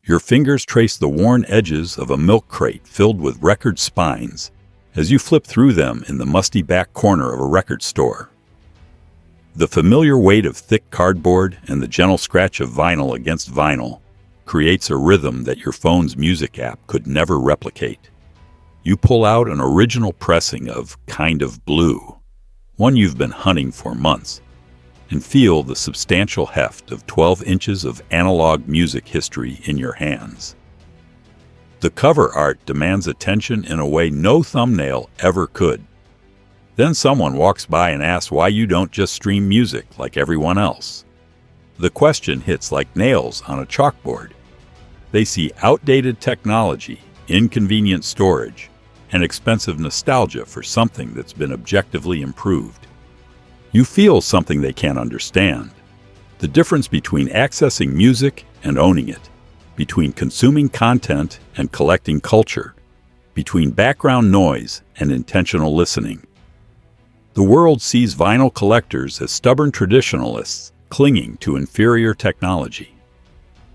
Your fingers trace the worn edges of a milk crate filled with record spines as you flip through them in the musty back corner of a record store. The familiar weight of thick cardboard and the gentle scratch of vinyl against vinyl creates a rhythm that your phone's music app could never replicate. You pull out an original pressing of Kind of Blue, one you've been hunting for months, and feel the substantial heft of 12 inches of analog music history in your hands. The cover art demands attention in a way no thumbnail ever could. Then someone walks by and asks why you don't just stream music like everyone else. The question hits like nails on a chalkboard. They see outdated technology, inconvenient storage, and expensive nostalgia for something that's been objectively improved. You feel something they can't understand. The difference between accessing music and owning it, between consuming content and collecting culture, between background noise and intentional listening. The world sees vinyl collectors as stubborn traditionalists clinging to inferior technology.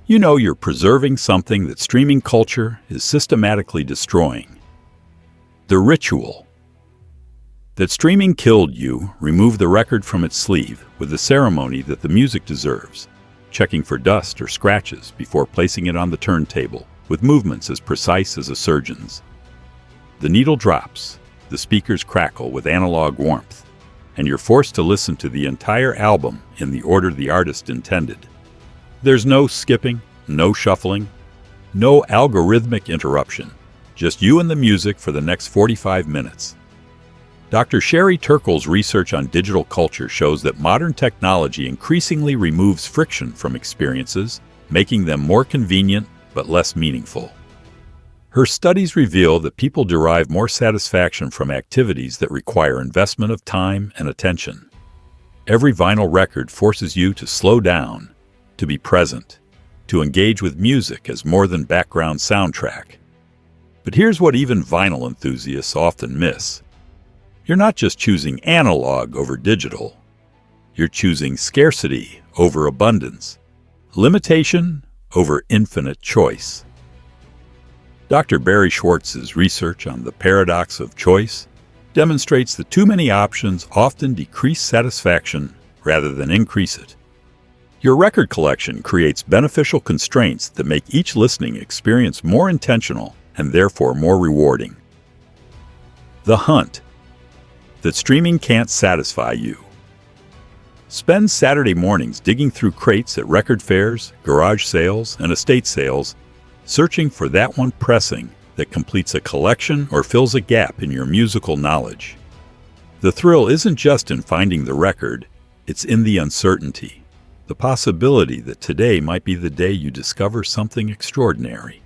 You know you're preserving something that streaming culture is systematically destroying. The ritual. That streaming killed you removed the record from its sleeve with the ceremony that the music deserves, checking for dust or scratches before placing it on the turntable, with movements as precise as a surgeon's. The needle drops, the speakers crackle with analog warmth, and you're forced to listen to the entire album in the order the artist intended. There's no skipping, no shuffling, no algorithmic interruption, just you and the music for the next 45 minutes. Dr. Sherry Turkle's research on digital culture shows that modern technology increasingly removes friction from experiences, making them more convenient but less meaningful. Her studies reveal that people derive more satisfaction from activities that require investment of time and attention. Every vinyl record forces you to slow down, to be present, to engage with music as more than background soundtrack. But here's what even vinyl enthusiasts often miss. You're not just choosing analog over digital. You're choosing scarcity over abundance, limitation over infinite choice. Dr. Barry Schwartz's research on the paradox of choice demonstrates that too many options often decrease satisfaction rather than increase it. Your record collection creates beneficial constraints that make each listening experience more intentional and therefore more rewarding. The hunt. That streaming can't satisfy you. Spend Saturday mornings digging through crates at record fairs, garage sales, and estate sales, searching for that one pressing that completes a collection or fills a gap in your musical knowledge. The thrill isn't just in finding the record, it's in the uncertainty, the possibility that today might be the day you discover something extraordinary.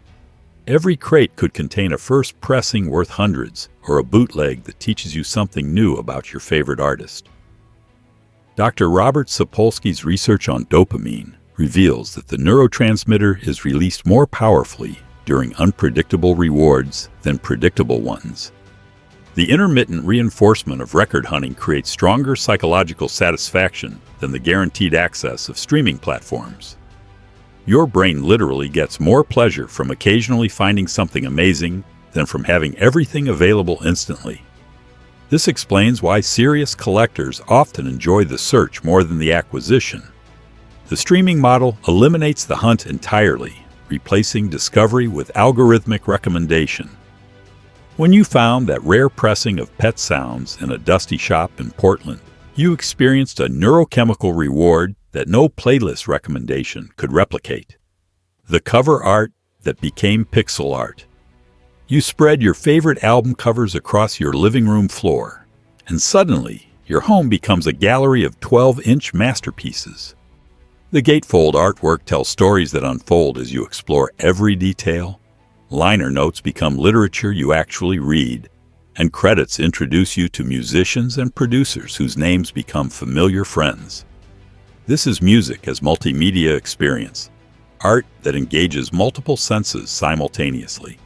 Every crate could contain a first pressing worth hundreds, or a bootleg that teaches you something new about your favorite artist. Dr. Robert Sapolsky's research on dopamine reveals that the neurotransmitter is released more powerfully during unpredictable rewards than predictable ones. The intermittent reinforcement of record hunting creates stronger psychological satisfaction than the guaranteed access of streaming platforms. Your brain literally gets more pleasure from occasionally finding something amazing than from having everything available instantly. This explains why serious collectors often enjoy the search more than the acquisition. The streaming model eliminates the hunt entirely, replacing discovery with algorithmic recommendation. When you found that rare pressing of Pet Sounds in a dusty shop in Portland, you experienced a neurochemical reward that no playlist recommendation could replicate. The cover art that became pixel art. You spread your favorite album covers across your living room floor, and suddenly your home becomes a gallery of 12-inch masterpieces. The gatefold artwork tells stories that unfold as you explore every detail. Liner notes become literature you actually read, and credits introduce you to musicians and producers whose names become familiar friends. This is music as multimedia experience, art that engages multiple senses simultaneously.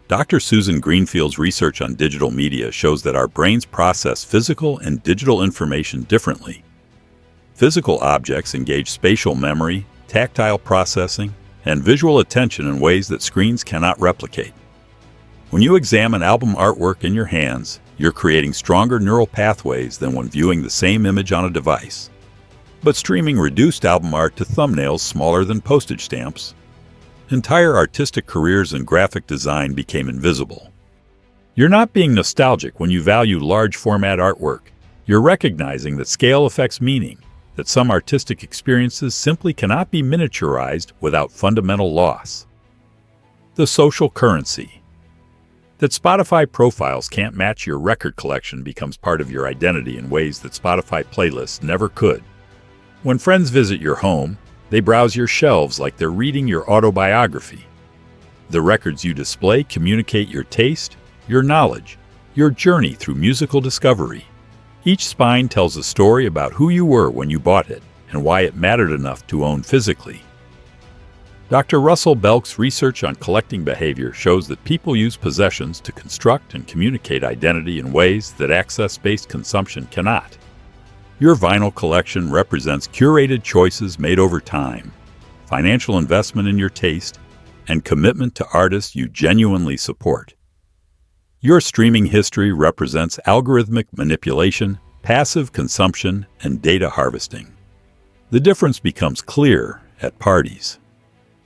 Dr. Susan Greenfield's research on digital media shows that our brains process physical and digital information differently. Physical objects engage spatial memory, tactile processing, and visual attention in ways that screens cannot replicate. When you examine album artwork in your hands, you're creating stronger neural pathways than when viewing the same image on a device. But streaming reduced album art to thumbnails smaller than postage stamps. Entire artistic careers in graphic design became invisible. You're not being nostalgic when you value large-format artwork. You're recognizing that scale affects meaning, that some artistic experiences simply cannot be miniaturized without fundamental loss. The social currency. That Spotify profiles can't match your record collection becomes part of your identity in ways that Spotify playlists never could. When friends visit your home, they browse your shelves like they're reading your autobiography. The records you display communicate your taste, your knowledge, your journey through musical discovery. Each spine tells a story about who you were when you bought it and why it mattered enough to own physically. Dr. Russell Belk's research on collecting behavior shows that people use possessions to construct and communicate identity in ways that access-based consumption cannot. Your vinyl collection represents curated choices made over time, financial investment in your taste, and commitment to artists you genuinely support. Your streaming history represents algorithmic manipulation, passive consumption, and data harvesting. The difference becomes clear at parties.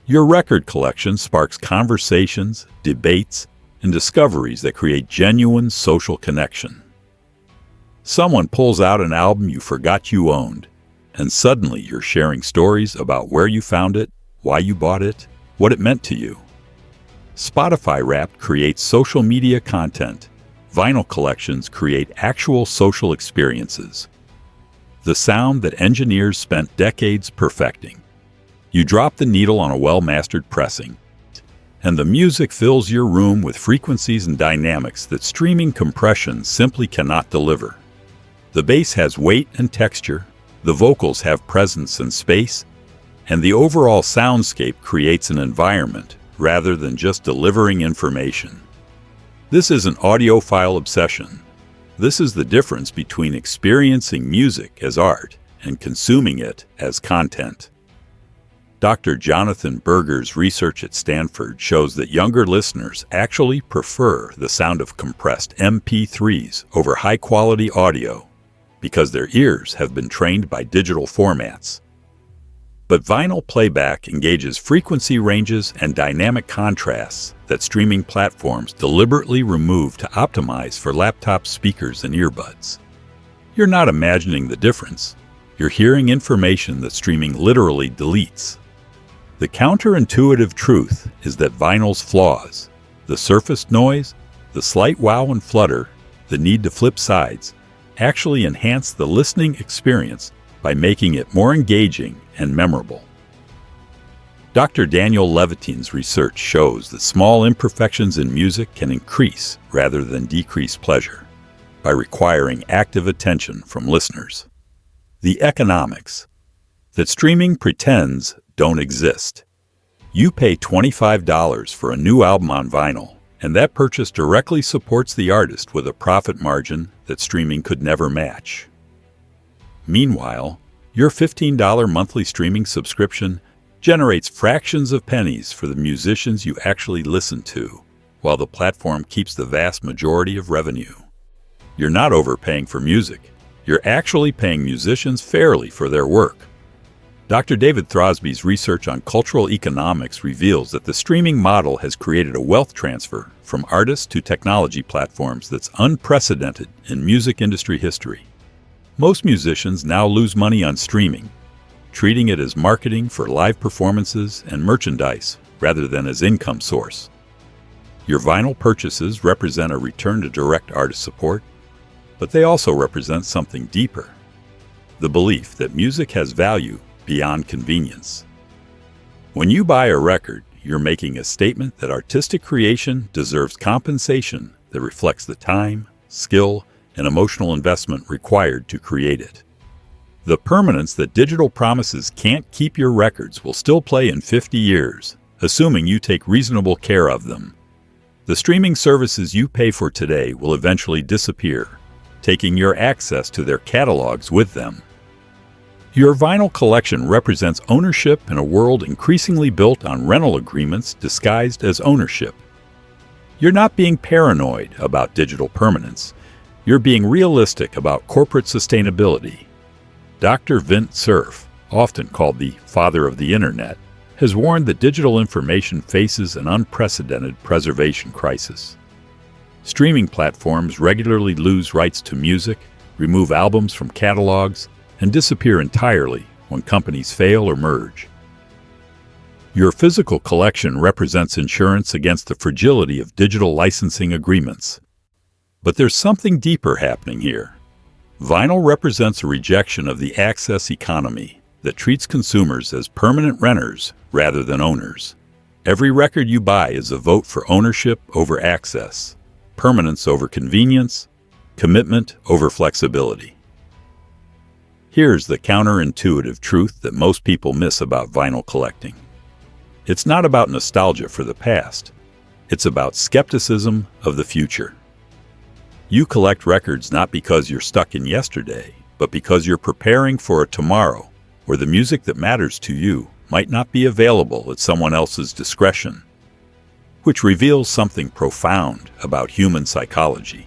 Your record collection sparks conversations, debates, and discoveries that create genuine social connection. Someone pulls out an album you forgot you owned, and suddenly you're sharing stories about where you found it, why you bought it, what it meant to you. Spotify Wrapped creates social media content. Vinyl collections create actual social experiences. The sound that engineers spent decades perfecting. You drop the needle on a well-mastered pressing, and the music fills your room with frequencies and dynamics that streaming compression simply cannot deliver. The bass has weight and texture, the vocals have presence and space, and the overall soundscape creates an environment rather than just delivering information. This isn't audiophile obsession. This is the difference between experiencing music as art and consuming it as content. Dr. Jonathan Berger's research at Stanford shows that younger listeners actually prefer the sound of compressed MP3s over high-quality audio because their ears have been trained by digital formats. But vinyl playback engages frequency ranges and dynamic contrasts that streaming platforms deliberately remove to optimize for laptop speakers and earbuds. You're not imagining the difference. You're hearing information that streaming literally deletes. The counterintuitive truth is that vinyl's flaws, the surface noise, the slight wow and flutter, the need to flip sides, actually enhance the listening experience by making it more engaging and memorable. Dr. Daniel Levitine's research shows that small imperfections in music can increase rather than decrease pleasure by requiring active attention from listeners. The economics that streaming pretends don't exist. You pay $25 for a new album on vinyl, and that purchase directly supports the artist with a profit margin that streaming could never match. Meanwhile, your $15 monthly streaming subscription generates fractions of pennies for the musicians you actually listen to, while the platform keeps the vast majority of revenue. You're not overpaying for music. You're actually paying musicians fairly for their work. Dr. David Throsby's research on cultural economics reveals that the streaming model has created a wealth transfer from artists to technology platforms that's unprecedented in music industry history. Most musicians now lose money on streaming, treating it as marketing for live performances and merchandise rather than as income source. Your vinyl purchases represent a return to direct artist support, but they also represent something deeper: the belief that music has value beyond convenience. When you buy a record, you're making a statement that artistic creation deserves compensation that reflects the time, skill, and emotional investment required to create it. The permanence that digital promises can't keep your records will still play in 50 years, assuming you take reasonable care of them. The streaming services you pay for today will eventually disappear, taking your access to their catalogs with them. Your vinyl collection represents ownership in a world increasingly built on rental agreements disguised as ownership. You're not being paranoid about digital permanence. You're being realistic about corporate sustainability. Dr. Vint Cerf, often called the father of the Internet, has warned that digital information faces an unprecedented preservation crisis. Streaming platforms regularly lose rights to music, remove albums from catalogs, and disappear entirely when companies fail or merge. Your physical collection represents insurance against the fragility of digital licensing agreements. But there's something deeper happening here. Vinyl represents a rejection of the access economy that treats consumers as permanent renters rather than owners. Every record you buy is a vote for ownership over access, permanence over convenience, commitment over flexibility. Here's the counterintuitive truth that most people miss about vinyl collecting. It's not about nostalgia for the past. It's about skepticism of the future. You collect records not because you're stuck in yesterday, but because you're preparing for a tomorrow where the music that matters to you might not be available at someone else's discretion, which reveals something profound about human psychology.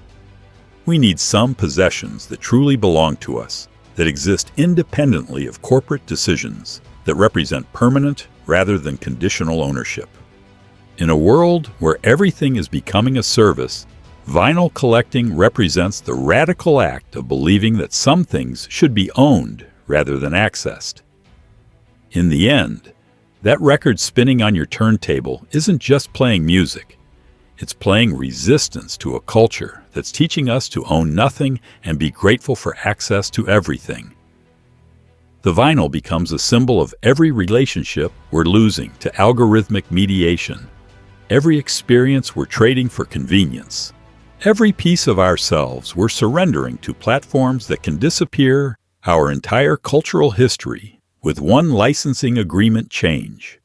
We need some possessions that truly belong to us, that exist independently of corporate decisions, that represent permanent rather than conditional ownership. In a world where everything is becoming a service, vinyl collecting represents the radical act of believing that some things should be owned rather than accessed. In the end, that record spinning on your turntable isn't just playing music. It's playing resistance to a culture that's teaching us to own nothing and be grateful for access to everything. The vinyl becomes a symbol of every relationship we're losing to algorithmic mediation, every experience we're trading for convenience, every piece of ourselves we're surrendering to platforms that can disappear our entire cultural history with one licensing agreement change.